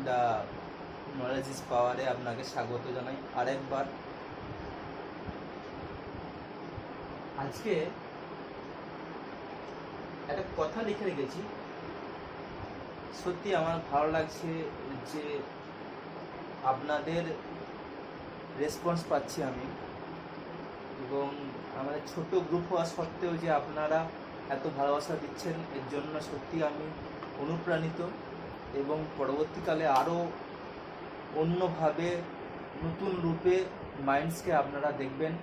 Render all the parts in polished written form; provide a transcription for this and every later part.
The knowledge is পাওয়ারে আপনাকে স্বাগত জানাই আরেকবার। আজকে একটা কথা লিখে রেখেছি, সত্যি আমার ভালো লাগছে যে আপনাদের রেসপন্স পাচ্ছি আমি, এবং আমাদের ছোট গ্রুপ হওয়া সত্ত্বেও যে আপনারা এত ভালোবাসা দিচ্ছেন এর জন্য সত্যি আমি অনুপ্রাণিত, এবং পরবর্তীকালে আরও অন্যভাবে নতুন রূপে মাইন্ডসকে আপনারা দেখবেন।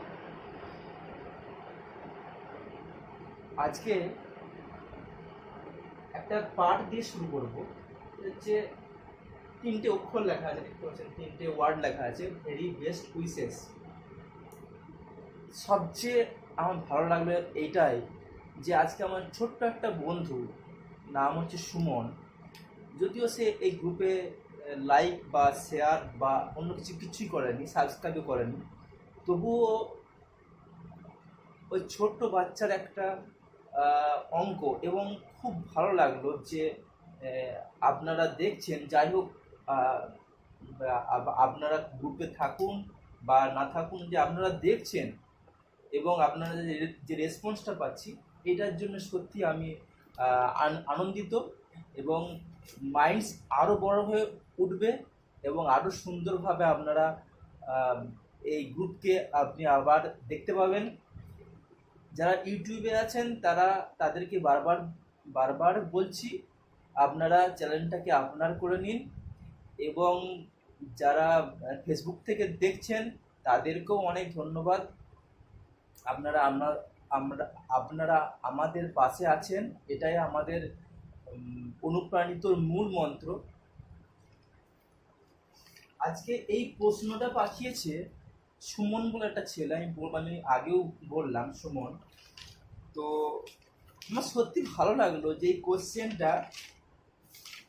আজকে একটা পার্ট দিয়ে শুরু করব, হচ্ছে 3টে অক্ষর লেখা আছে, দেখতে পাচ্ছেন 3টে ওয়ার্ড লেখা আছে, ভেরি বেস্ট উইসেস। সবচেয়ে আমার ভালো লাগলো এইটাই যে আজকে আমার ছোট্ট একটা বন্ধু, নাম হচ্ছে সুমন, যদিও সে এই গ্রুপে লাইক বা শেয়ার বা অন্য কিছুই করেনি, সাবস্ক্রাইবও করেনি, তবুও ওই ছোট্ট বাচ্চার একটা অঙ্ক, এবং খুব ভালো লাগলো যে আপনারা দেখছেন। যাই হোক, আপনারা গ্রুপে থাকুন বা না থাকুন, যে আপনারা দেখছেন এবং আপনারা যে রেসপন্সটা পাচ্ছি, এটার জন্য সত্যি আমি আনন্দিত, এবং মাইন্ডস আরও বড় হয়ে উঠবে এবং আরও সুন্দরভাবে আপনারা এই গ্রুপকে আপনি আবার দেখতে পাবেন। যারা ইউটিউবে আছেন তাদেরকে বারবার বলছি, আপনারা চ্যানেলটাকে আপনার করে নিন, এবং যারা ফেসবুক থেকে দেখছেন তাদেরকেও অনেক ধন্যবাদ। আপনারা আমাদের পাশে আছেন, এটাই আমাদের অনুপ্রাণিত মূল মন্ত্র। আজকে এই প্রশ্নটা পাঠিয়েছে সুমন বলে একটা ছেলে, আমি আগেও বললাম সুমন। তো আমার সত্যি ভালো লাগলো যে এই কোশ্চেনটা,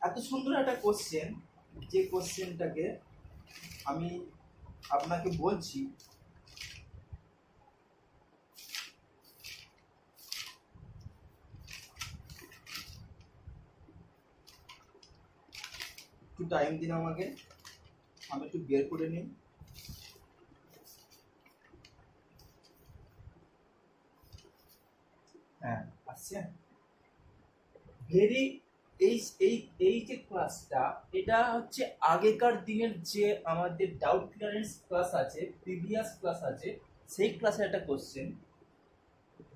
এত সুন্দর একটা কোশ্চেন, যে কোশ্চেনটাকে আমি আপনাকে বলছি। একটু টাইম দিন আমাকে, আমি একটু বের করে নিই। হ্যাঁ, আসছে। ভেরি এই এই এই যে ক্লাসটা, এটা হচ্ছে আগেকার দিনের যে আমাদের ডাউট ক্লিয়ারেন্স ক্লাস আছে, প্রিভিয়াস ক্লাস আছে, সেই ক্লাসের একটা কোশ্চেন।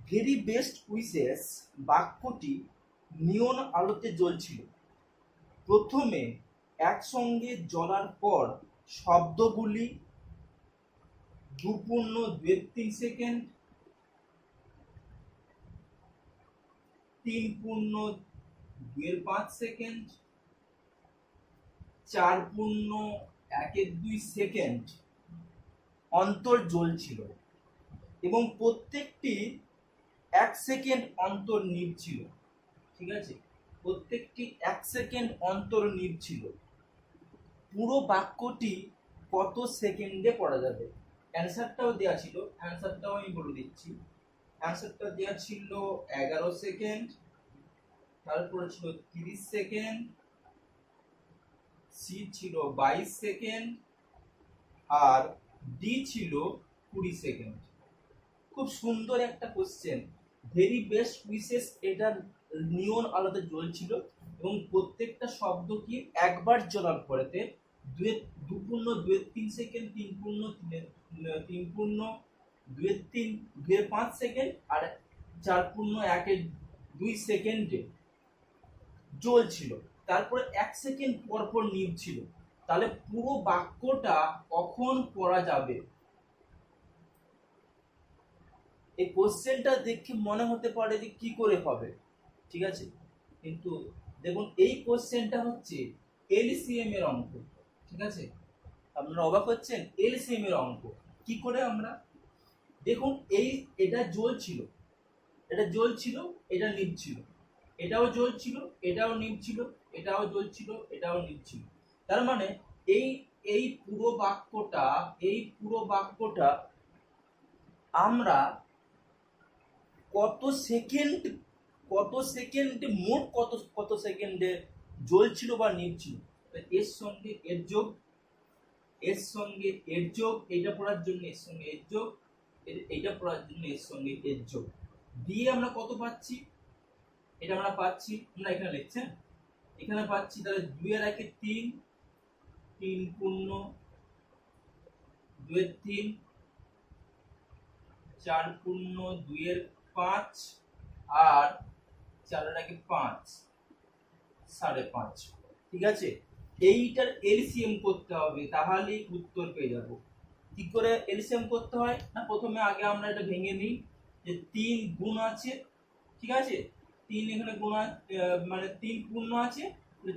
ভেরি বেস্ট উইসেস বাক্যটি নিয়ন আলোতে জ্বলছিল। প্রথমে একসঙ্গে জ্বলার পর শব্দগুলি 2.2 সেকেন্ড, 3.2 সেকেন্ড, 4.12 সেকেন্ড অন্তর জ্বলছিল, এবং প্রত্যেকটি 1 সেকেন্ড অন্তর নিভছিল। ঠিক আছে, প্রত্যেকটি 1 সেকেন্ড অন্তর নিভছিল। পুরো বাক্যটি কত সেকেন্ডে পড়া যাবে? অ্যান্সারটাও দেওয়া ছিল, অ্যান্সারটাও আমি বলে দিচ্ছি। অ্যান্সারটা দেওয়া ছিল 11 সেকেন্ড, তারপরে ছিল 30 সেকেন্ড, সি ছিল 22 সেকেন্ড, আর ডি ছিল 20 সেকেন্ড। খুব সুন্দর একটা কোশ্চেন। ভেরি বেস্ট উইসেস, এটা নিয়ন আলোতে জ্বলছিল, এবং প্রত্যেকটা শব্দ কি একবার জ্বলার পরেতে 2.23 সেকেন্ড, 3.25 সেকেন্ড, আর 4.12 সেকেন্ডে জ্বলছিল, তারপরে 1 সেকেন্ড পর পর নিভছিল। তাহলে পুরো বাক্যটা কখন পড়া যাবে? এই কোশ্চেনটা দেখে মনে হতে পারে যে কি করে হবে, ঠিক আছে, কিন্তু দেখুন এই কোশ্চেনটা হচ্ছে এলসিএম এর অঙ্ক। ঠিক আছে, আপনারা অবাক হচ্ছেন, এলসিএম এর অঙ্ক কি করে আমরা দেখুন। এটা জ্বলছিল, এটা জ্বলছিল, এটা নিভছিল, এটাও জ্বলছিল, এটাও নিভছিল, এটাও জ্বলছিল, এটাও নিভছিল। তার মানে এই এই পুরো বাক্যটা আমরা কত সেকেন্ডে মোট কত সেকেন্ডে জ্বলছিল বা নিভছিল, এর সঙ্গে এর যোগ, এর সঙ্গে এর যোগ, এইটা পড়ার জন্য এর সঙ্গে এর যোগ, এইটা পড়ার জন্য এর সঙ্গে এর যোগ দিয়ে আমরা কত পাচ্ছি, এটা আমরা পাচ্ছি, আমরা এখানে লিখছেন, এখানে পাচ্ছি তাহলে 2 এর 1 3, 3 পূর্ণ 2 এর 3, 4 পূর্ণ 2 এর 5 আর 4 এর 1 5, 5.5। ঠিক আছে, এইটার এলসিএম করতে হবে, তাহলেই উত্তর পেয়ে যাব। কি করে এলসিএম করতে হয় না, প্রথমে আগে আমরা এটা ভেঙে নিই যে 3 গুণ আছে, ঠিক আছে, 3 এখানে গুণ মানে 3 পূর্ণ আছে,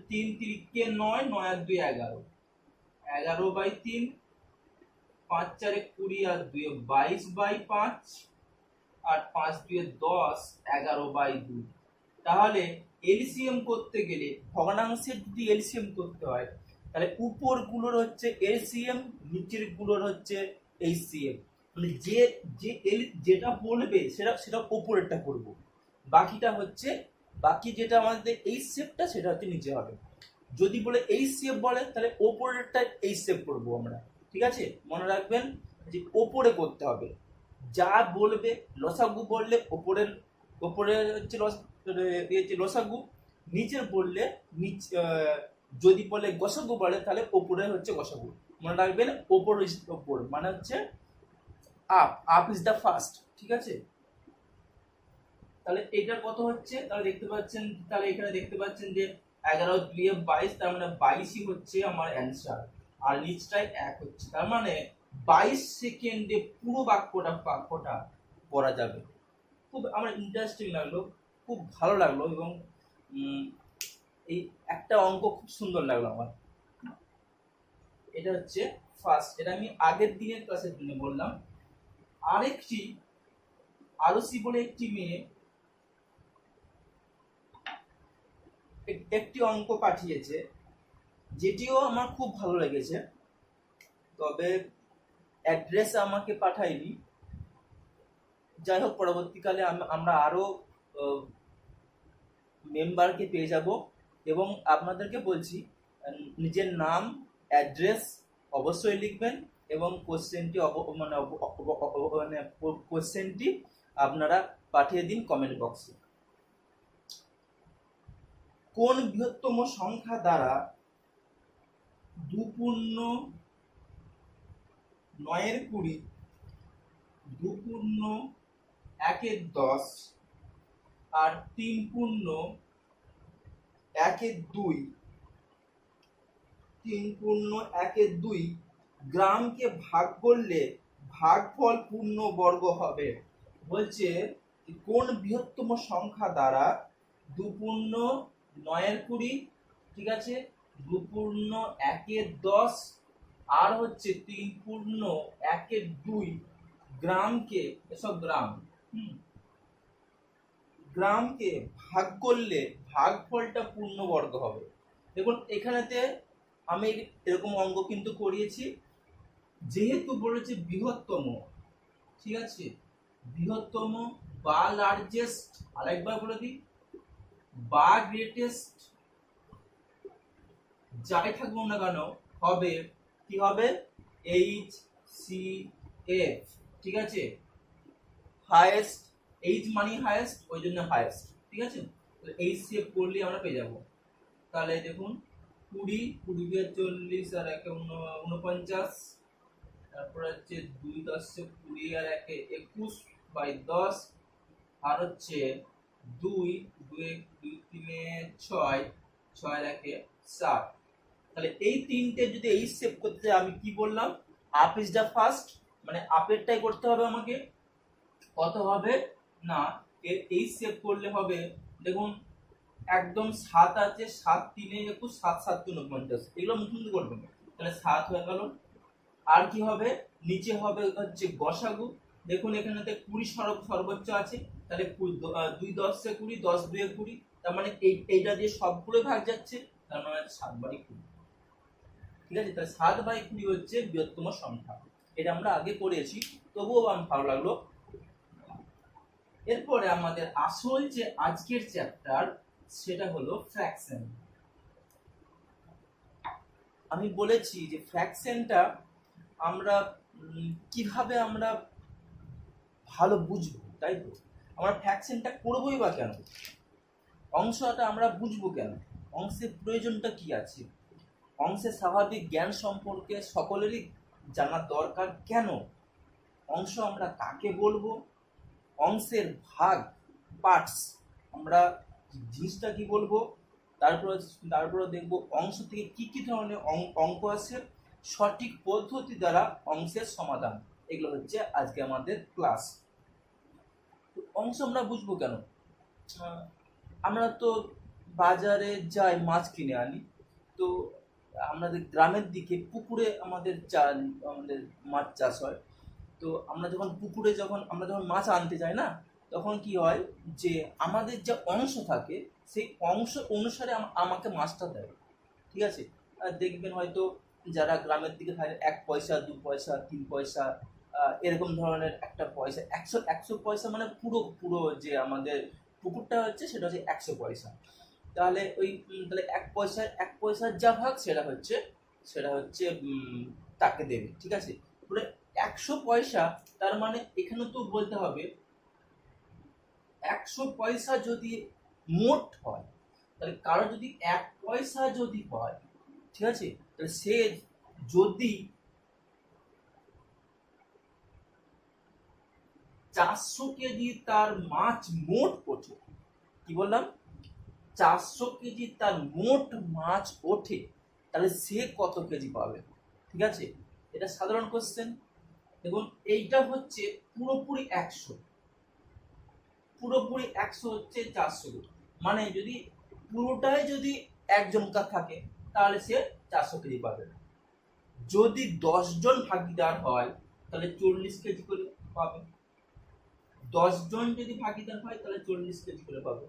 3 3 9, 9 আর 2 11, 11/3, 5 4 20 আর 2 22/5 আর 5 2 10, 11/2। তাহলে এলসিএম করতে গেলে ভগ্নাংশের যদি এলসিএম করতে হয় তাহলে উপর গুলোর হচ্ছে এলসিএম, নিচের গুলোর হচ্ছে এইচসিএম, মানে যেটা বলবে সেটা উপরেরটা করব, বাকিটা হচ্ছে বাকি যেটা আমাদের এইচসিএফটা সেটা হচ্ছে নিচে হবে। যদি বলে এইচসিএফ বলে তাহলে ওপরেরটা এইচসিএফ করব আমরা। ঠিক আছে, মনে রাখবেন যে ওপরে করতে হবে, যা বলবে লসাগু বললে ওপরের হচ্ছে লসাগু, নিচের বললে যদি বলে গসাগু বলে তাহলে ওপরে হচ্ছে গসাগু। মনে রাখবেন ওপর ইজ ওপর মানে হচ্ছে আপ ইজ দ্য ফার্স্ট। ঠিক আছে, তাহলে এটা কত হচ্ছে, তাহলে দেখতে পাচ্ছেন, তাহলে এখানে দেখতে পাচ্ছেন যে 11 2 22, তার মানে 22ই হচ্ছে আমার অ্যান্সার, আর নিচটাই 1 হচ্ছে, তার মানে 22 সেকেন্ডে পুরো বাক্যটা পড়া যাবে। খুব আমার ইন্টারেস্টিং লাগলো, খুব ভালো লাগলো, এবং এই একটা অঙ্ক খুব সুন্দর লাগলো আমার। এটা হচ্ছে ফার্স্ট, এটা আমি আগের দিনের ক্লাসের জন্য বললাম। আরেকটি আরসি বলে একটি মেয়ে একটি অঙ্ক পাঠিয়েছে, যেটিও আমার খুব ভালো লেগেছে, তবে অ্যাড্রেস আমাকে পাঠায়নি। যাই হোক, পরবর্তীকালে আমরা আরো মেম্বারকে পেয়ে যাব, এবং আপনাদেরকে বলছি নিজের নাম অ্যাড্রেস অবশ্যই লিখবেন, এবং কোশ্চেনটি আপনারা পাঠিয়ে দিন কমেন্ট বক্সে। কোন বৃহত্তম সংখ্যা দ্বারা 2 পূর্ণ 9 এর 20, 2 পূর্ণ 1 এর 10 আর 3 পূর্ণ 1 এর 2, 3 পূর্ণ 1 এর 2 গ্রামকে ভাগ করলে ভাগফল পূর্ণ বর্গ হবে। বলছে কোন বৃহত্তম সংখ্যা দ্বারা 2 পূর্ণ 9 এর 20, ঠিক আছে, 2 পূর্ণ 1 এর 10 আর হচ্ছে 3 পূর্ণ 1 এর 2 গ্রামকে, এসব গ্রামকে ভাগ করলে ভাগফলটা পূর্ণবর্গ হবে। দেখুন এখানেতে আমি এরকম অঙ্ক কিন্তু করিয়েছি, যেহেতু বলেছে বৃহত্তম, ঠিক আছে, বৃহত্তম বা লার্জেস্ট, আরেকবার বলে দিই, বা গ্রেটেস্ট, যাই থাকবো না কেন হবে কি হবে, এইচ সি এফ। ঠিক আছে, হাইয়েস্ট, এইচ মানে হাইয়েস্ট, ওই জন্য হাইয়েস্ট। ঠিক আছে, এইচ সি এফ করলে আমরা পেয়ে যাবো। তাহলে দেখুন 20, 20 40 আর 1 49, তারপর হচ্ছে 2 10 20 আর 1 21 বাই 10, আর হচ্ছে 2 2 2 3 6, 6 আর 1 7। তাহলে এই তিনটে যদি এই সেভ করতে চাই, আমি কি বললাম, আপ ইজ দ্য ফার্স্ট, মানে আপেরটাই করতে হবে আমাকে। কত হবে না, এই সেভ করলে হবে, দেখুন একদম 7 আছে, 7 3 21, 7 7 49, এগুলো মুখস্থ করবেন, তাহলে 7 হয়ে গেল। আর কি হবে, নিচে হবে হচ্ছে গসাগু, দেখুন এখানেতে 20 সর্বোচ্চ আছে, তাহলে 2 10 20, 10 2 20, তার মানে এইটা দিয়ে সবগুলো ভাগ যাচ্ছে, তার মানে 7/20। ঠিক আছে, তাহলে 7/20 হচ্ছে বৃহত্তম সংখ্যা। এটা আমরা আগে করেছি, তবুও আমার ভালো লাগলো। এরপরে আমাদের আসল যে আজকের চ্যাপ্টার, সেটা হলো ফ্র্যাকশন। আমি বলেছি যে ফ্র্যাকশনটা আমরা কিভাবে আমরা ভালো বুঝবো, তাই তো? আমরা ফ্র্যাকশনটা করবোই বা কেন? অংশটা আমরা বুঝবো কেন? অংশের প্রয়োজনটা কি আছে? অংশের স্বাভাবিক জ্ঞান সম্পর্কে সকলেরই জানা দরকার কেন? অংশ আমরা কাকে বলবো? অংশের ভাগ, পার্টস, আমরা জিনিসটা কি বলবো? তারপরে দেখবো অংশ থেকে কি কি ধরনের অঙ্ক আছে, সঠিক পদ্ধতি দ্বারা অংশের সমাধান। এগুলো হচ্ছে আজকে আমাদের ক্লাস। অংশ আমরা বুঝবো কেন? আমরা তো বাজারে যাই, মাছ কিনে আনি, তো আমাদের গ্রামের দিকে পুকুরে আমাদের মাছ চাষ হয়। তো আমরা যখন পুকুরে আমরা যখন মাছ আনতে যাই না, তখন কি হয় যে আমাদের যে অংশ থাকে সেই অংশ অনুসারে আমাকে মাছটা দেয়, ঠিক আছে? আর দেখবেন হয়তো যারা গ্রামের দিকে থাকে 1 পয়সা 2 পয়সা 3 পয়সা এরকম ধরনের একটা পয়সা, 100 পয়সা মানে পুরো পুরো যে আমাদের পুকুরটা হচ্ছে সেটা হচ্ছে 100 পয়সা। তাহলে তাহলে 1 পয়সার যা ভাগ সেটা হচ্ছে তাকে দেবে, ঠিক আছে? 100 পয়সা, তার মানে এখানে তো বলতে হবে 100 পয়সা যদি মোট হয়, তাহলে কারো যদি 1 পয়সা যদি হয়, ঠিক আছে, তাহলে সে যদি 400 কেজি তার মাছ মোট ওঠে, কি বললাম? 400 কেজি তার মোট মাছ ওঠে, তাহলে সে কত কেজি পাবে? ঠিক আছে, এটা সাধারণ কোশ্চেন। দেখুন, এইটা হচ্ছে পুরোপুরি 100, পুরোপুরি 100 হচ্ছে 400, মানে যদি পুরোটাই যদি একজনকার থাকে তাহলে সে 400 কেজি পাবে। যদি 10 জন ভাগিদার হয় তাহলে 40 কেজি করে পাবে। 10 জন যদি ভাগিদার হয় তাহলে 40 কেজি করে পাবে।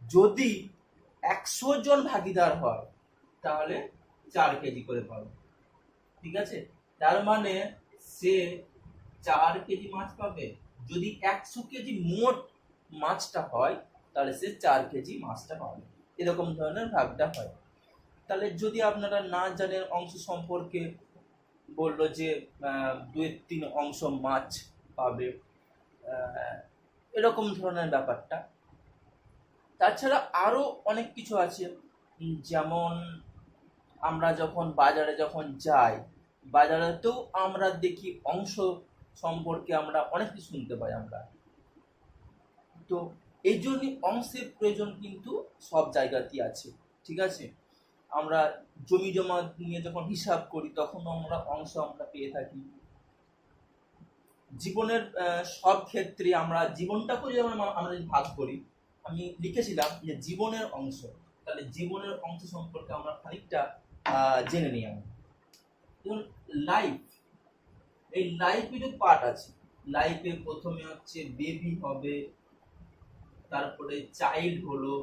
যদি 100 জন ভাগিদার হয় তাহলে 4 কেজি করে পাবে, ঠিক আছে? তার মানে সে 4 কেজি মাছ পাবে। যদি 100 কেজি মোট মাছটা হয় তাহলে সে 4 কেজি মাছটা পাবে। এরকম ধরনের ভাগটা হয়। তাহলে যদি আপনারা না জানেন অংশ সম্পর্কে, বললো যে 2-3 অংশ মাছ পাবে, এরকম ধরনের ব্যাপারটা। তাছাড়া আরো অনেক কিছু আছে, যেমন আমরা যখন বাজারে যাই, বাজারেতেও আমরা দেখি অংশ সম্পর্কে আমরা অনেক কিছু শুনতে পাই আমরা। তো এই জন্যই অংশের প্রয়োজন কিন্তু সব জায়গাতেই আছে, ঠিক আছে? আমরা জমি জমা নিয়ে যখন হিসাব করি তখন আমরা অংশ পেয়ে থাকি। জীবনের সব ক্ষেত্রে আমরা জীবনটাকেও যেমন আমরা ভাগ করি, আমি লিখেছিলাম যে জীবনের অংশ। তাহলে জীবনের অংশ সম্পর্কে আমরা খানিকটা জেনে নিই। আমি যেমন লাইফ, এই লাইফেরও পার্ট আছে। লাইফে প্রথমে হচ্ছে বেবি হবে, তারপরে চাইল্ড হলো,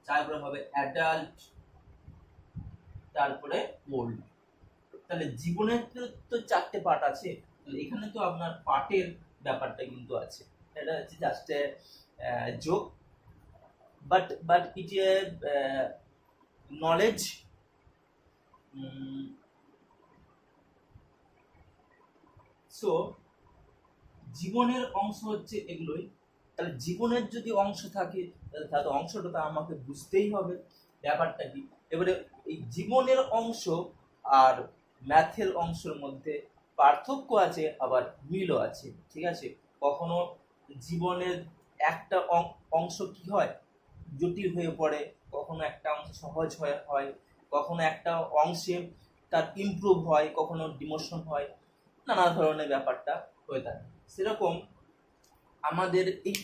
তারপরে হবে অ্যাডাল্ট, তারপরে ওল্ড। তাহলে জীবনের তো 4টে পার্ট আছে, এখানে তো আপনার পার্টের ব্যাপারটা কিন্তু আছে। এটা হচ্ছে just joke, but it A knowledge. So জীবনের অংশ হচ্ছে এগুলোই। তাহলে জীবনের যদি অংশ থাকে তাহলে অংশটা তো আমাকে বুঝতেই হবে ব্যাপারটা কি। এবারে এই জীবনের অংশ আর ম্যাথের অংশের মধ্যে পার্থক্য আছে, আবার মিলও আছে, ঠিক আছে? কখনো জীবনের একটা অংশ কি হয়, জটিল হয়ে পড়ে, কখনো একটা অংশ সহজ হয়, কখনো একটা অংশে তার ইমপ্রুভ হয়, কখনো ডিমোশন হয়, নানা ধরনের ব্যাপারটা হয়ে থাকে। সেরকম আমাদের এই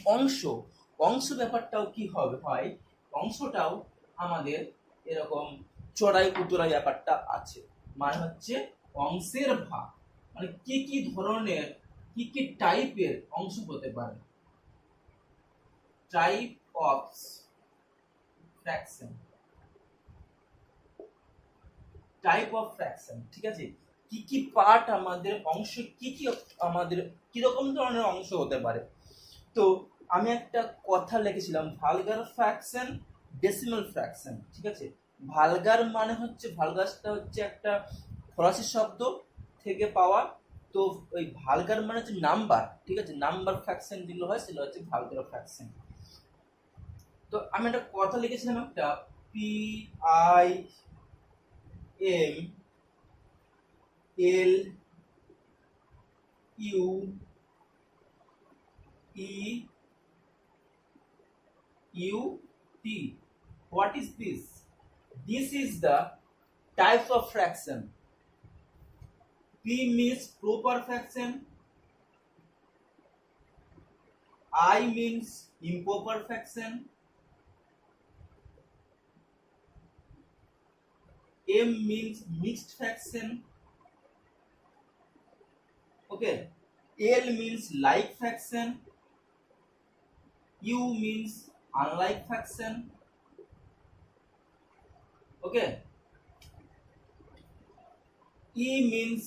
অংশ ব্যাপারটাও কি হয়, অংশটাও আমাদের এরকম চড়াই উতরাই ব্যাপারটা আছে। মানে হচ্ছে অংশের ভাগ, মানে কি কি ধরনের, কি কি টাইপের অংশ হতে পারে। Type of fraction, type of fraction, ঠিক আছে? কি কি পার্ট আমাদের অংশ, কি কি আমাদের কিরকম ধরনের অংশ হতে পারে। তো আমি একটা কথা লিখেছিলাম, ভালগার ফ্র্যাকশন, ডেসিমাল ফ্র্যাকশন, ঠিক আছে? ভালগার মানে হচ্ছে, ভালগাসটা হচ্ছে একটা ফরাসি শব্দ থেকে পাওয়া। তো ওই ভালগার মানে হচ্ছে নাম্বার, ঠিক আছে, নাম্বার ফ্র্যাকশন যেগুলো হয় সেগুলো হচ্ছে ভালগার ফ্র্যাকশন। তো আমি একটা কথা লিখেছিলাম, একটা PIMLEUT. What is this? This is the types of fraction. P means proper fraction, I means improper fraction, M means mixed fraction, okay, L means like fraction, U means unlike fraction, okay, E means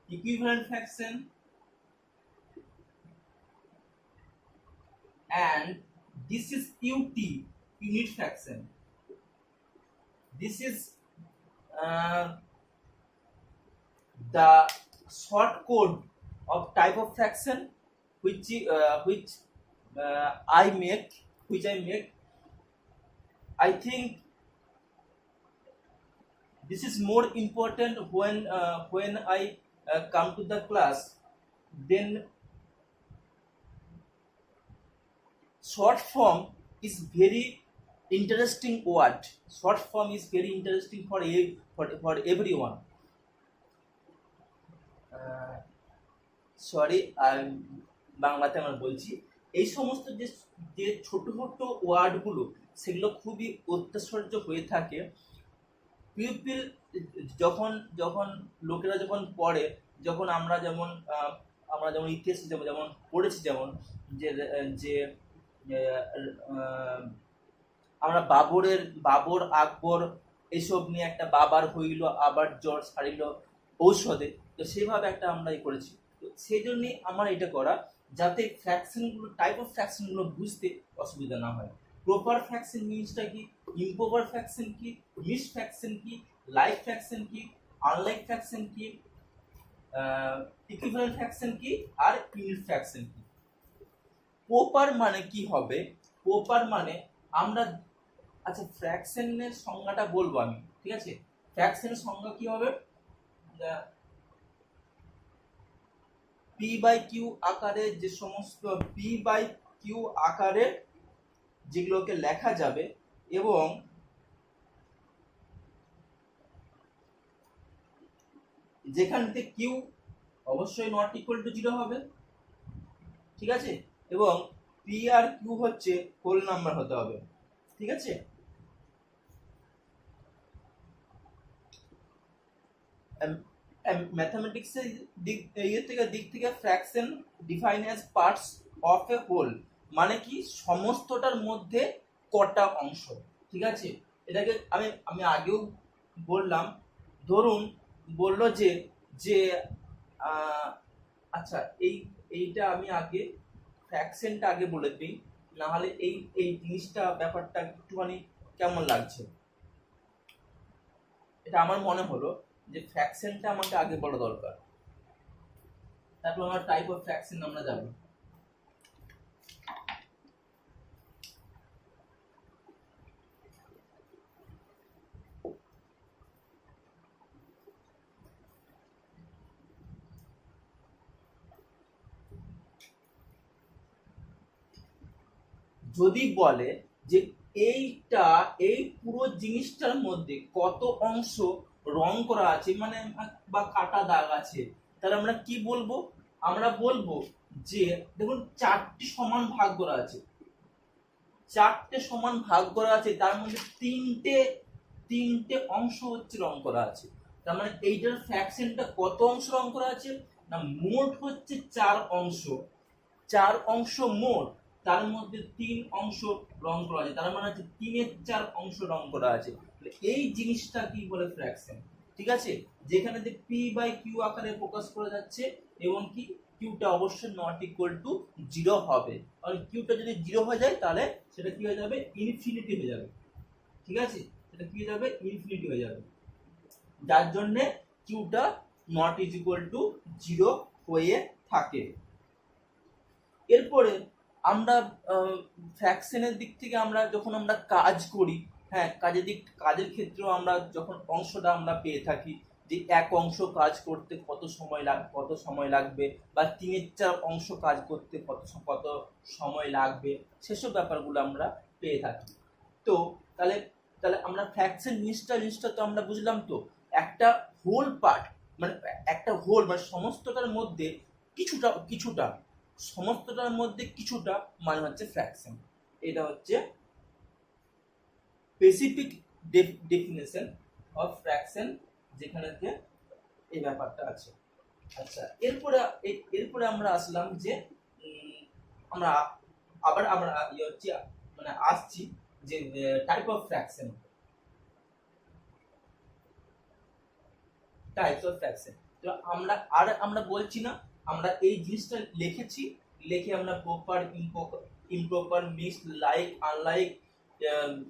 equivalent fraction, and this is UT, unit fraction. This is the short code of type of fraction which I make. I think this is more important when I come to the class. Then short form is very interesting word. Short form is very interesting for everyone. Sorry, বাংলাতে আমার বলছি, এই সমস্ত যে যে ছোট ছোট ওয়ার্ডগুলো সেগুলো খুবই অত্যাশ্চর্য হয়ে থাকে। পিপিল যখন যখন লোকেরা যখন পড়ে, যখন আমরা যেমন ইতিহাসে যেমন পড়েছি, যেমন যে যে আমরা বাবর আকবর এসব নিয়ে একটা বাবার হইল আবার জ্বর সারিল ঔষধে, তো সেভাবে একটা আমরা করেছি। তো সেই জন্যই আমার এটা করা, যাতে ফ্র্যাকশনগুলো, টাইপ অফ ফ্র্যাকশনগুলো বুঝতে অসুবিধা না হয়। প্রপার ফ্র্যাকশন মিনসটা কি, ইমপ্রপার ফ্র্যাকশন কি, মিক্সড ফ্র্যাকশন কি, লাইক ফ্র্যাকশন কি, আনলাইক ফ্র্যাকশন কি, ইকুইভ্যালেন্ট ফ্র্যাকশন কি, আর ইউনিট ফ্র্যাকশন কি। প্রপার মানে কি হবে? প্রপার মানে আমরা, আচ্ছা, ফ্র্যাকশনের সংজ্ঞাটা বলবো আমি, ঠিক আছে। ফ্র্যাকশনের সংজ্ঞা কি হবে? পি বাই কিউ আকারে যে সমস্ত পি বাই কিউ আকারে যেগুলোকে লেখা যাবে, এবং যেখানতে কিউ অবশ্যই নট ইকুয়াল টু 0 হবে, ঠিক আছে, এবং পি আর কিউ হচ্ছে হোল নাম্বার হতে হবে, ঠিক আছে। ম্যাথমেটিক্সের দিক থেকে fraction define as parts of a whole, মানে কি সমস্তটার মধ্যে কটা অংশ, ঠিক আছে। এটাকে আমি আগেও বললাম। ধরুন বললো যে যে আচ্ছা, এইটা আমি আগে ফ্র্যাকশনটা আগে বলে দিই, না হলে এই জিনিসটা ব্যাপারটা একটুখানি কেমন লাগছে। এটা আমার মনে হলো যে ফ্র্যাকশনটা আমাকে আগে বলা দরকার, তারপর আমরা টাইপ অফ ফ্র্যাকশন আমরা যাব। যদি বলে যে এই পুরো জিনিসটার মধ্যে কত অংশ রং করা আছে, মানে বা কাটা দাগ আছে, তাহলে আমরা কি বলবো? আমরা বলবো যে দেখুন 4টি সমান ভাগ করা আছে, 4টে সমান ভাগ করা আছে, তার মধ্যে তিনটে অংশ হচ্ছে রং করা আছে। তার মানে এইটার ফ্র্যাকশনটা কত অংশ রং করা আছে না, মোট হচ্ছে 4 অংশ, 4 অংশ মোট, তার মধ্যে 3 অংশ রং করা আছে, তার মানে হচ্ছে 3-এর 4 অংশ রং করা আছে। এই জিনিসটা কি বলে? ফ্র্যাকশন, ঠিক আছে। যেখানে যে পি বাই কিউ আকারে প্রকাশ করা যাচ্ছে, এবং কি কিউটা অবশ্যই নট ইকুয়াল টু 0 হবে, কারণ কিউটা যদি 0 হয়ে যায় তাহলে সেটা কি হয়ে যাবে? ইনফিনিটি হয়ে যাবে, ঠিক আছে। এটা কি হয়ে যাবে, ইনফিনিটি হয়ে যাবে, যার জন্যে কিউটা নট ইজ ইকুয়াল টু 0 হয়ে থাকে। এরপরে আমরা ফ্র্যাকশনের দিক থেকে আমরা যখন আমরা কাজ করি, হ্যাঁ কাজের ক্ষেত্রেও আমরা যখন অংশটা আমরা পেয়ে থাকি যে এক অংশ কাজ করতে কত সময় লাগবে, বা 3/4 অংশ কাজ করতে কত সময় লাগবে, সেসব ব্যাপারগুলো আমরা পেয়ে থাকি। তো তাহলে তাহলে আমরা ফ্র্যাকশন জিনিসটা তো আমরা বুঝলাম। তো একটা হোল পার্ট মানে একটা হোল মানে সমস্তটার মধ্যে কিছুটা সমস্তটার মধ্যে কিছুটা মানে হচ্ছে ফ্র্যাকশন। এটা হচ্ছে স্পেসিফিক ডেফিনেশন অফ ফ্র্যাকশন, যেখানেতে এই ব্যাপারটা আছে। আচ্ছা, এরপরে আমরা আসলাম যে আমরা আসছি যে টাইপ অফ ফ্র্যাকশন। তো আমরা বলছি না, আমরা এই জিনিসটা লিখেছি, লিখে আমরা proper improper mixed like unlike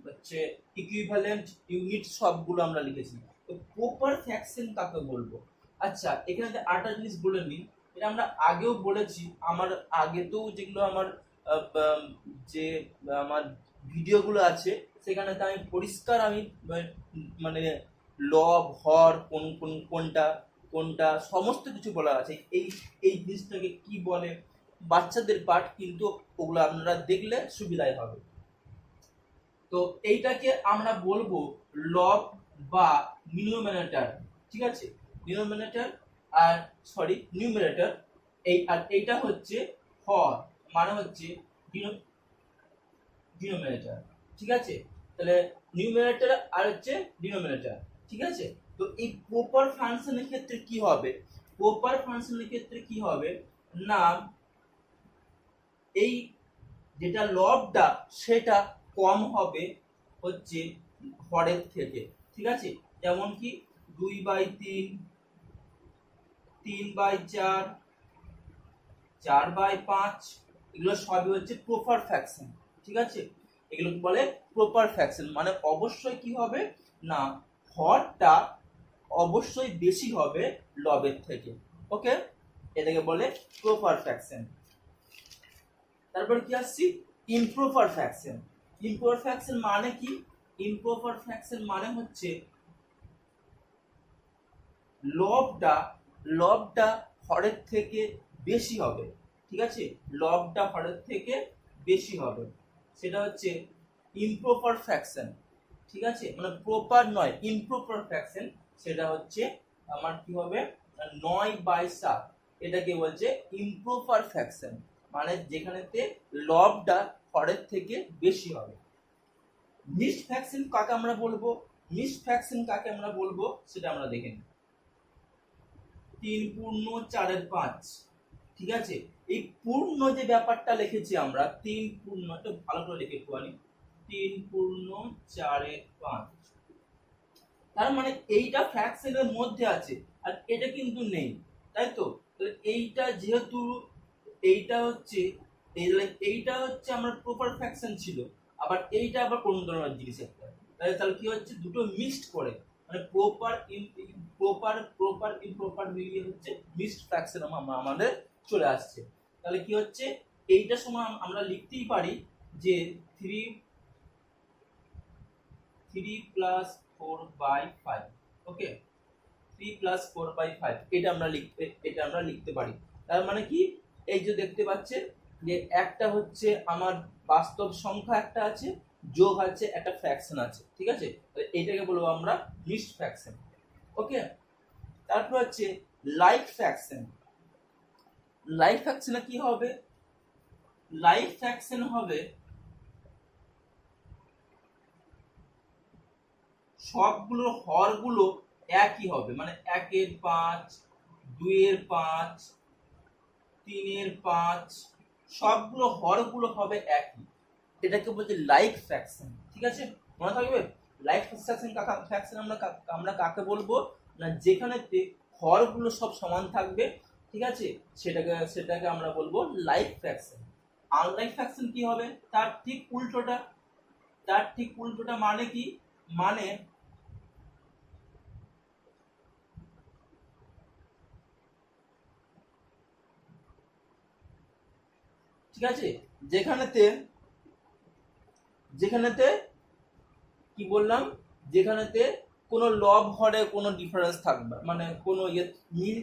হচ্ছে ইকুইভ্যালেন্ট ইউনিট সবগুলো আমরা লিখেছি। তো প্রপার ফ্র্যাকশন কাকে বলবো? আচ্ছা, এখানে আরেকটা জিনিস বলে নিই, এটা আমরা আগেও বলেছি, আমার আগেতেও যেগুলো আমার যে আমার ভিডিওগুলো আছে সেখানে আমি পরিষ্কার মানে লব হর কোনটা সমস্ত কিছু বলা আছে। এই জিনিসটাকে কি বলে, বাচ্চাদের পাঠ, কিন্তু ওগুলো আপনারা দেখলে সুবিধাই হবে। তো এইটাকে আমরা বলবো লব বা নিউমারেটর, ঠিক আছে, নিউমারেটর। এইটা হচ্ছে হর, মানে হচ্ছে ডিনোমিনেটর, ঠিক আছে। তাহলে নিউমারেটর আর হচ্ছে ডিনোমিনেটর, ঠিক আছে। তো এই প্রপার ফাংশনের ক্ষেত্রে কি হবে, না এই যেটা লবটা সেটা কম হবে হচ্ছে হরের থেকে, ঠিক আছে। যেমন কি 2/3, 3/4, 4/5, এগুলো সবই হচ্ছে প্রপার ফ্র্যাকশন, ঠিক আছে। এগুলো বলে প্রপার ফ্র্যাকশন, মানে অবশ্যই কি হবে না, হরটা অবশ্যই বেশি হবে লবের থেকে, ওকে, এটাকে বলে প্রপার ফ্র্যাকশন। তারপর কি আসছি, ইমপ্রপার ফ্র্যাকশন। ইমপ্রপার ফ্র্যাকশন মানে কি? ইমপ্রপার ফ্র্যাকশন মানে হচ্ছে লবটা হরের থেকে বেশি হবে, ঠিক আছে, লবটা হরের থেকে বেশি হবে, সেটা হচ্ছে ইমপ্রপার ফ্র্যাকশন, ঠিক আছে। মানে প্রপার নয়, ইমপ্রপার ফ্র্যাকশন, সেটা হচ্ছে আমার কি হবে 9/7, এটাকে বলছে ইমপ্রপার ফ্র্যাকশন, মানে যেখানেতে লবটা হরের থেকে বেশি হবে। মিক্সড ফ্র্যাকশন কাকে আমরা বলবো, সেটা আমরা দেখে নিই। 3/4, ঠিক আছে। এই পূর্ণ যে ব্যাপারটা লিখেছি আমরা 3 একটু ভালো করে লিখে একটু আনি, 3/4, তার মানে এইটা ফ্র্যাকশনের মধ্যে আছে আর এটা কিন্তু নেই, তাই তো। এইটা যেহেতু এইটা হচ্ছে আমার প্রপার ফ্র্যাকশন ছিল, আবার এইটা আবার কোন ধরনের জিনিস একটা, তাহলে কি হচ্ছে দুটো মিক্সড করে, মানে প্রপার ইমপ্রপার মিলিয়ে হচ্ছে মিক্সড ফ্র্যাকশন আমাদের চলে আসছে। তাহলে কি হচ্ছে, এইটার সময় আমরা লিখতেই পারি যে 3 + 4/5, ওকে, 3 + 4/5, এটা আমরা লিখতে পারি। তার মানে কি, এই যে দেখতে পাচ্ছেন যে একটা হচ্ছে আমার বাস্তব সংখ্যা একটা আছে, যোগ আছে একটা ফ্র্যাকশন আছে, ঠিক আছে। এইটাকে বলবো আমরা মিক্সড ফ্র্যাকশন, ওকে। তারপর হচ্ছে লাইক ফ্র্যাকশন। লাইক ফ্র্যাকশনে কি হবে, লাইক ফ্র্যাকশন হবে সবগুলো হরগুলো একই হবে, মানে 1/5, 2/5, 3/5, সবগুলো হরগুলো হবে একই, এটাকে বলছে লাইক ফ্র্যাকশন, ঠিক আছে, মনে থাকবে। লাইক ফ্র্যাকশন আমরা কাকে বলবো না, যেখানেতে হরগুলো সব সমান থাকবে, ঠিক আছে, সেটাকে আমরা বলবো লাইক ফ্র্যাকশন। আনলাইক ফ্র্যাকশন কি হবে, তার ঠিক উল্টোটা, মানে কি, মানে ঠিক আছে, যেখানেতে যেখানেতে কি বললাম, যেখানেতে কোনো লব হরে কোনো ডিফারেন্স থাকবে, মানে কোনো মিল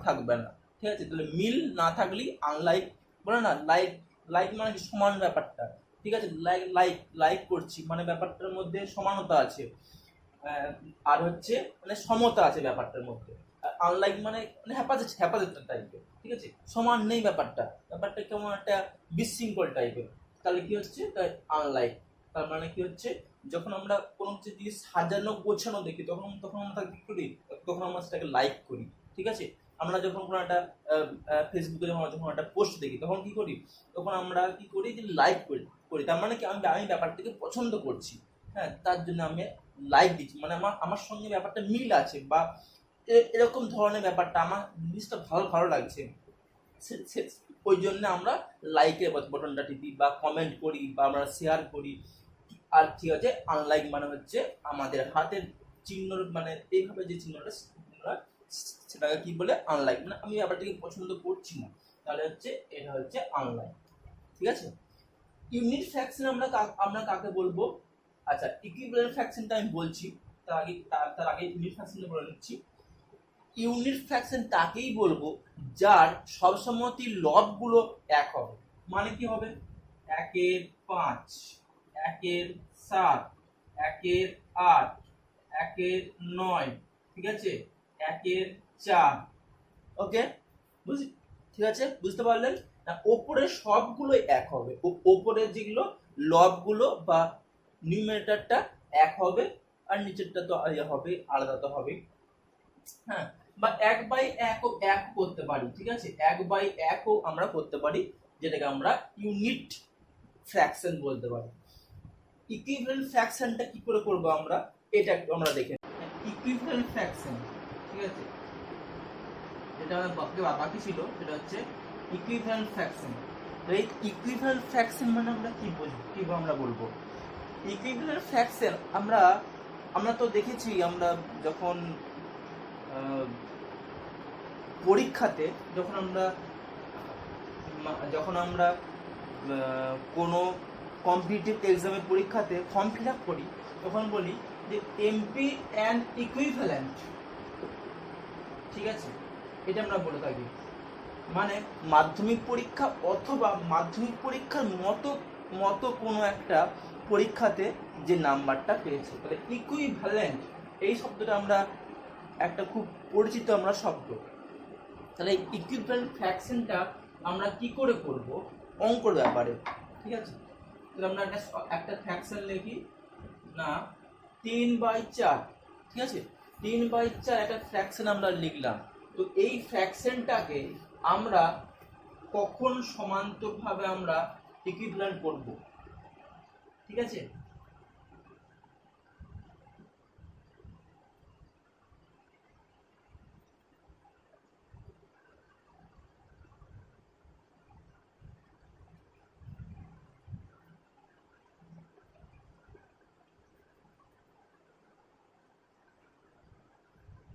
থাকবে না। ঠিক আছে, তাহলে মিল না থাকলেই আনলাইক বলে না। লাইক লাইক মানে কি সমান ব্যাপারটা। ঠিক আছে, লাইক লাইক লাইক করছি মানে ব্যাপারটার মধ্যে সমানতা আছে, আর হচ্ছে মানে সমতা আছে ব্যাপারটার মধ্যে। আনলাইক মানে মানে হ্যাপাজেট হ্যাপাজেট টাইপের। ঠিক আছে, সমান নেই ব্যাপারটা, ব্যাপারটা কেমন একটা বিশৃঙ্খল টাইপের। তাহলে কি হচ্ছে, তাই আনলাইক। তার মানে কি হচ্ছে, যখন আমরা কোনো কিছু জিনিস সাজানো গোছানো দেখি তখন তখন আমরা কি করি, তখন আমরা সেটাকে লাইক করি। ঠিক আছে, আমরা যখন কোনো একটা ফেসবুকে যখন একটা পোস্ট দেখি তখন কি করি, তখন আমরা কি করি যে লাইক করি করি তার মানে কি আমি আমি ব্যাপারটাকে পছন্দ করছি। হ্যাঁ, তার জন্য আমি লাইক দিচ্ছি, মানে আমার আমার সঙ্গে ব্যাপারটা মিল আছে, বা এরকম ধরনের ব্যাপারটা আমার জিনিসটা ভালো ভালো লাগছে, ওই জন্য আমরা লাইকের বাটনটা টিপি বা কমেন্ট করি বা আমরা শেয়ার করি। আর ঠিক আছে, আনলাইক মানে হচ্ছে আমাদের হাতের চিহ্ন, মানে এইভাবে যে চিহ্নটা সেটাকে কি বলে, আনলাইক, মানে আমি ব্যাপারটাকে পছন্দ করছি না, তাহলে হচ্ছে এটা হচ্ছে আনলাইক। ঠিক আছে, ইউনিট ফ্র্যাকশন আমরা কাকে বলবো? আচ্ছা, ইকুইভ্যালেন্ট ফ্র্যাকশনটা আমি বলছি, তার আগে ইউনিট ফ্র্যাকশনটা বলে নিচ্ছি। ইউনিট ফ্র্যাকশন তাকেই বলবো যার সবসময়ই লবগুলো এক হবে। মানে কি হবে, 1/5, 1/7, 1/8, 1/9, ঠিক আছে, 1/4। ওকে, বুঝি, ঠিক আছে, বুঝতে পারলেন না? ওপরের সবগুলোই এক হবে, ওপরের যেগুলো লবগুলো বা নিউমারেটরটা এক হবে, আর নিচেরটা তো হবে, আলাদা তো হবে। হ্যাঁ, বা 1/1 এক করতে পারি। ঠিক আছে, 1/1 আমরা করতে পারি, যেটাকে আমরা ইউনিট ফ্র্যাকশন বলতে পারি। ইকুইভ্যালেন্ট ফ্র্যাকশনটা কি করে করব আমরা, এটা একটু আমরা দেখে। ইকুইভ্যালেন্ট ফ্র্যাকশন, ঠিক আছে, যেটা বাকি ছিল সেটা হচ্ছে ইকুইভ্যালেন্ট ফ্র্যাকশন। এই ইকুইভ্যালেন্ট ফ্র্যাকশন মানে আমরা কি বুঝবো, কিভাবে আমরা বলবো ইকুইভ্যালেন্ট ফ্র্যাকশন? আমরা আমরা তো দেখেছি, আমরা যখন পরীক্ষাতে যখন আমরা কোনো কম্পিটিটিভ এক্সামের পরীক্ষাতে ফর্ম ফিল আপ করি, তখন বলি যে এমপি অ্যান্ড ইকুইভ্যালেন্ট। ঠিক আছে, এটা আমরা বলে থাকি, মানে মাধ্যমিক পরীক্ষা অথবা মাধ্যমিক পরীক্ষার মতো মতো কোনো একটা পরীক্ষাতে যে নাম্বারটা পেয়েছে, তাহলে ইকুইভ্যালেন্ট এই শব্দটা আমরা একটা খুব পরিচিত আমরা শব্দ। তাহলে ইকুইভ্যালেন্ট ফ্র্যাকশনটা আমরা কি করে করব, অঙ্কর ব্যাপারে। ঠিক আছে, তাহলে আমরা একটা ফ্র্যাকশন লিখি না, 3/4। ঠিক আছে, 3/4 একটা ফ্র্যাকশন আমরা লিখলাম। তো এই ফ্র্যাকশনটাকে আমরা কখন সমান্তরভাবে আমরা ইকুইভ্যালেন্ট করব? ঠিক আছে,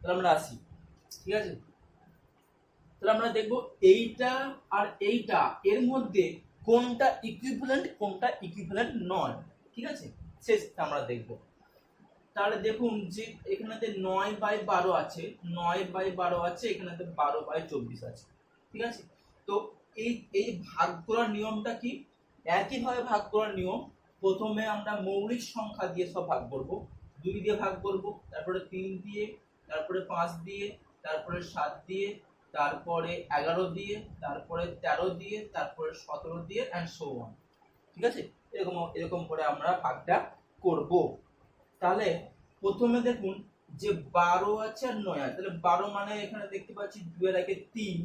তাহলে আমরা আসি। ঠিক আছে, তাহলে আমরা দেখব এইটা আর এইটা এর মধ্যে কোনটা ইকুইভ্যালেন্ট কোনটা ইকুইভ্যালেন্ট নয়। ঠিক আছে, সেটা আমরা দেখব। তাহলে দেখুন যে এখানেতে 9/12 আছে, 9/12 আছে, এখানেতে 12/24 আছে। ঠিক আছে, তো এই এই ভাগ করার নিয়মটা কি? একইভাবে ভাগ করার নিয়ম। প্রথমে আমরা মৌলিক সংখ্যা দিয়ে সব ভাগ করব, 2 দিয়ে ভাগ করব, তারপরে 3 দিয়ে, তারপরে 5 দিয়ে, তারপরে 7 দিয়ে, তারপরে 11 দিয়ে, তারপরে 13 দিয়ে, তারপরে 17 দিয়ে এন্ড সো অন। ঠিক আছে, এরকম এরকম করে আমরা ভাগটা করব। তাহলে প্রথমে দেখুন যে 12 আছে আর 9 আছে, তাহলে 12 মানে এখানে দেখতে পাচ্ছি 2 এর আগে 3।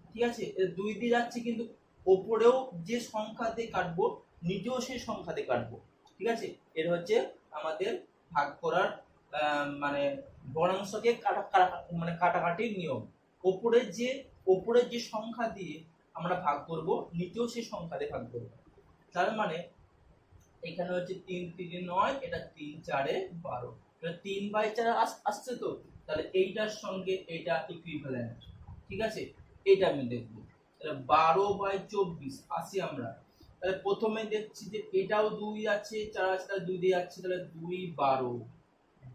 ঠিক আছে, 2 দিয়ে যাচ্ছে, কিন্তু ওপরেও যে সংখ্যা দিয়ে কাটবো নিচেও সেই সংখ্যা দিয়ে কাটবো। ঠিক আছে, এর হচ্ছে আমাদের ভাগ করার মানে ভগ্নাংশকে মানে কাটাকাটির নিয়ম। ওপরের যে সংখ্যা দিয়ে আমরা ভাগ করব, নিচেও সেই সংখ্যা দিয়ে ভাগ করব। তার মানে এখানে হচ্ছে 3×3 = 9, এটা 3×4 = 12, তাহলে 3/4 আসছে তো, তাহলে এইটার সঙ্গে এটা ইকুইভ্যালেন্ট, ঠিক আছে, এটা আমি দেখব। তাহলে 12/24 আসি আমরা, তাহলে প্রথমে দেখছি যে এটাও 2 আছে, 4 আছে, তাহলে 2 দিয়ে যাচ্ছে, তাহলে 2 12,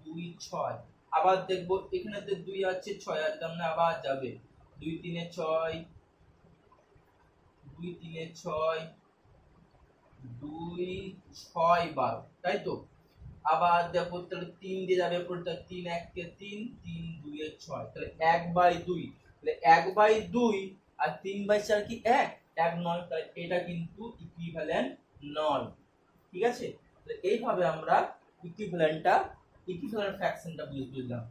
2 6, আবার দেখব এখানে তো 2 আছে, 6 আছে, তার মানে আবার যাবে 2 3 6, 2 3 6, 2 6 12, তাই তো। আবার দেখো তাহলে 3 দিয়ে যাবে পড়তে, 3 1 কে 3, 3 2 এ 6, তাহলে 1/2, তাহলে 1/2 আর 3/4 কি 1 1 নয়, তাহলে এটা কিন্তু ইকুইভ্যালেন্ট নয়, ঠিক আছে। তাহলে এইভাবে আমরা ইকুইভ্যালেন্ট ফ্র্যাকশনটা বুঝলাম,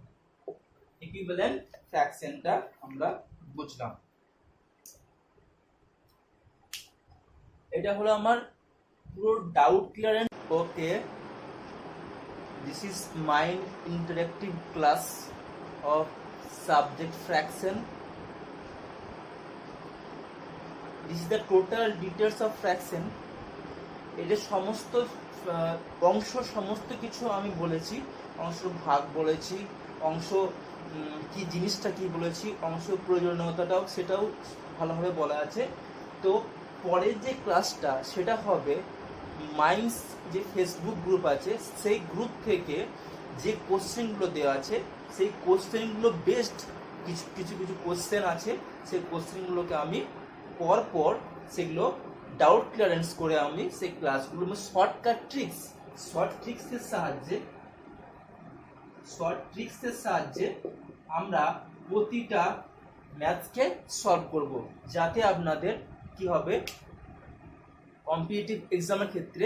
ইকুইভ্যালেন্ট ফ্র্যাকশনটা আমরা বুঝলাম। এটা হলো আমার পুরো doubt clearance. Okay, this is my interactive class of subject fraction. This is the total details of fraction. এটা সমস্ত অংশ, সমস্ত কিছু আমি বলেছি, অংশ ভাগ বলেছি, অংশ কি জিনিসটা কি বলেছি, অংশ প্রয়োজনীয়তাটাও সেটাও ভালোভাবে বলা আছে। তো পরের যে ক্লাসটা সেটা হবে মাইন্স যে ফেসবুক গ্রুপ আছে, সেই গ্রুপ থেকে যে কোশ্চেনগুলো দেওয়া আছে, সেই কোশ্চেনগুলো বেস্ট কিছু কোশ্চেন আছে, সেই কোশ্চেনগুলোকে আমি পর সেগুলো ডাউট ক্লিয়ারেন্স করে আমি সেই ক্লাসগুলো শর্ট ট্রিক্সের সাহায্যে আমরা প্রতিটা ম্যাথকে সলভ করব, যাতে আপনাদের কি হবে, কম্পিটিটিভ এক্সামের ক্ষেত্রে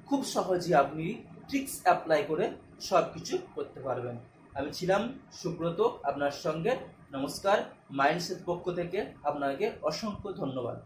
খুব সহজেই আপনি ট্রিক্স অ্যাপ্লাই করে সব কিছু করতে পারবেন। আমি ছিলাম সুব্রত আপনার সঙ্গে। নমস্কার, মাইন্ডসেট পক্ষ থেকে আপনাকে অসংখ্য ধন্যবাদ।